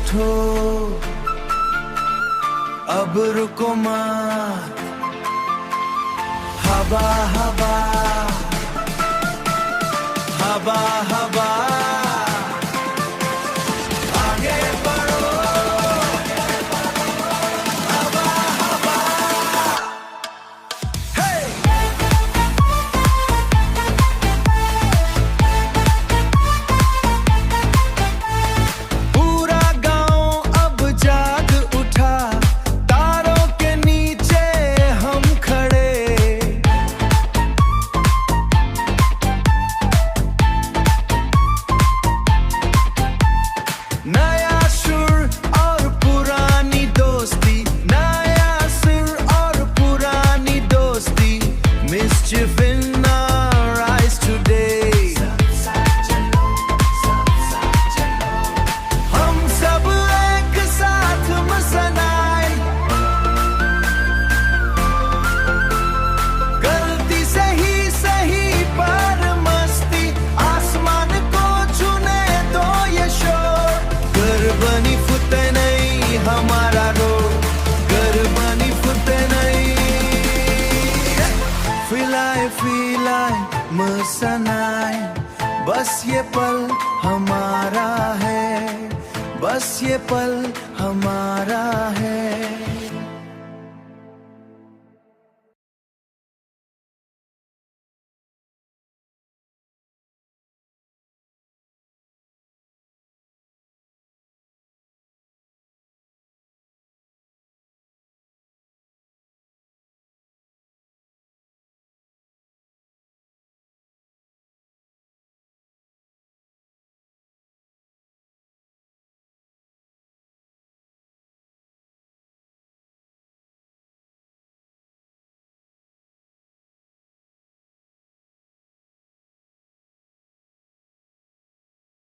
उठो, अब रुको मत। हवा हवा हवा हवा आगे बढ़ो, हवा हवा। हे पूरा गांव अब जाग उठा, तारों के नीचे हम खड़े। नया सुर और पुरानी दोस्ती, नया सुर और पुरानी दोस्ती। Mischief in our eyes today. हम सब एक साथ मसनाए, गलती से ही सही पर मस्ती। आसमान को छूने दो ये शोर, घर बनी फुते नहीं हमारा रोड, घर बनी फुते नहीं। फिलाए मसनाए, बस ये पल हमारा है, बस ये पल हमारा है।